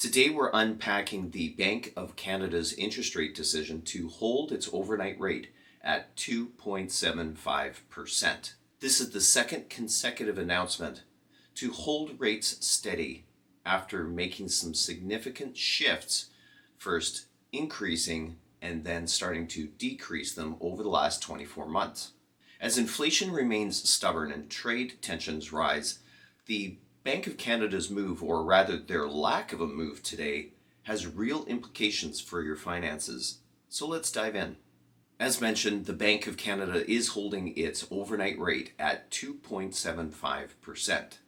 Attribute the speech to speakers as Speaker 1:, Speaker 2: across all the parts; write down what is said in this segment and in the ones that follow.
Speaker 1: Today we're unpacking the Bank of Canada's interest rate decision to hold its overnight rate at 2.75%. This is the second consecutive announcement to hold rates steady after making some significant shifts, first increasing and then starting to decrease them over the last 24 months. As inflation remains stubborn and trade tensions rise, the Bank of Canada's move, or rather their lack of a move today, has real implications for your finances. So let's dive in. As mentioned, the Bank of Canada is holding its overnight rate at 2.75%.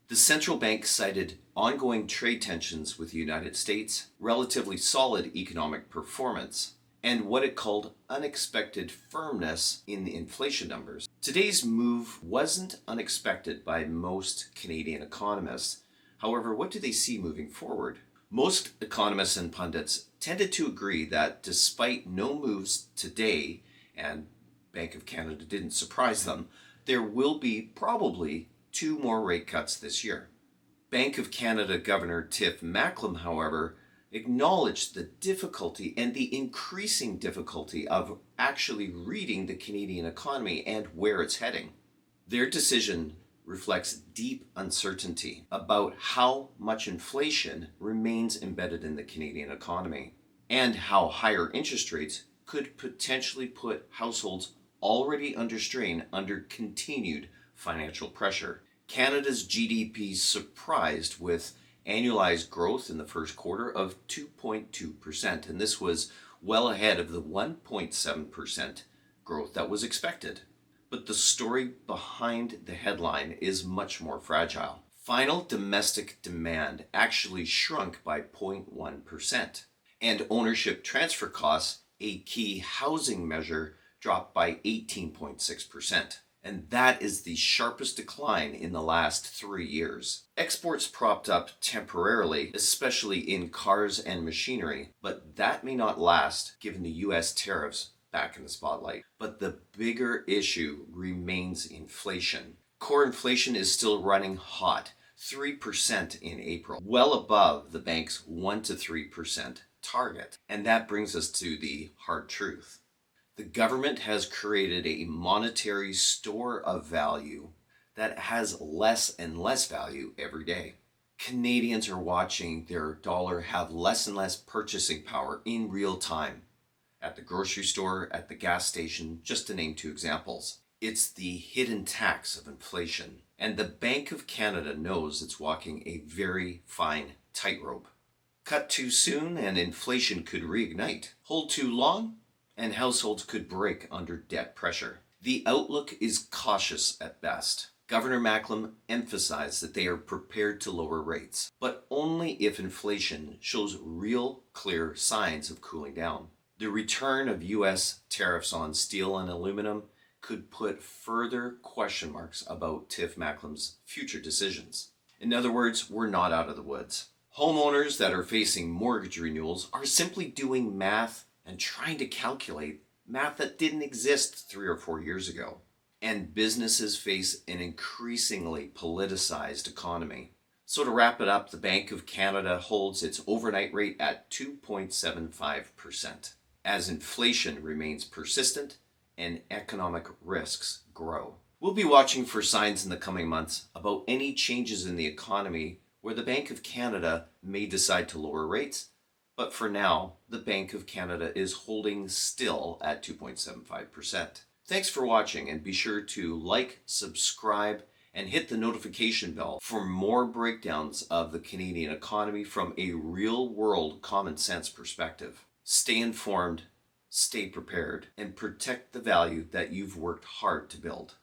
Speaker 1: The central bank cited ongoing trade tensions with the United States, relatively solid economic performance, and what it called unexpected firmness in the inflation numbers. Today's move wasn't unexpected by most Canadian economists. However, what do they see moving forward? Most economists and pundits tended to agree that despite no moves today, and Bank of Canada didn't surprise them, there will be probably 2 more rate cuts this year. Bank of Canada Governor Tiff Macklem, however, acknowledged the difficulty and the increasing difficulty of actually reading the Canadian economy and where it's heading. Their decision reflects deep uncertainty about how much inflation remains embedded in the Canadian economy and how higher interest rates could potentially put households already under strain under continued financial pressure. Canada's GDP surprised with annualized growth in the first quarter of 2.2%, and this was well ahead of the 1.7% growth that was expected. But the story behind the headline is much more fragile. Final domestic demand actually shrunk by 0.1%, and ownership transfer costs, a key housing measure, dropped by 18.6%. And that is the sharpest decline in the last 3 years. Exports propped up temporarily, especially in cars and machinery, but that may not last given the US tariffs back in the spotlight. But the bigger issue remains inflation. Core inflation is still running hot, 3% in April, well above the bank's 1 to 3% target. And that brings us to the hard truth. The government has created a monetary store of value that has less and less value every day. Canadians are watching their dollar have less and less purchasing power in real time. At the grocery store, at the gas station, just to name 2 examples. It's the hidden tax of inflation, and the Bank of Canada knows it's walking a very fine tightrope. Cut too soon and inflation could reignite. Hold too long and households could break under debt pressure. The outlook is cautious at best. Governor Macklem emphasized that they are prepared to lower rates, but only if inflation shows real clear signs of cooling down. The return of US tariffs on steel and aluminum could put further question marks about Tiff Macklem's future decisions. In other words, we're not out of the woods. Homeowners that are facing mortgage renewals are simply doing math and trying to calculate math that didn't exist 3 or 4 years ago. And businesses face an increasingly politicized economy. So to wrap it up, the Bank of Canada holds its overnight rate at 2.75% as inflation remains persistent and economic risks grow. We'll be watching for signs in the coming months about any changes in the economy where the Bank of Canada may decide to lower rates. But for now, the Bank of Canada is holding still at 2.75%. Thanks for watching, and be sure to like, subscribe, and hit the notification bell for more breakdowns of the Canadian economy from a real-world common sense perspective. Stay informed, stay prepared, and protect the value that you've worked hard to build.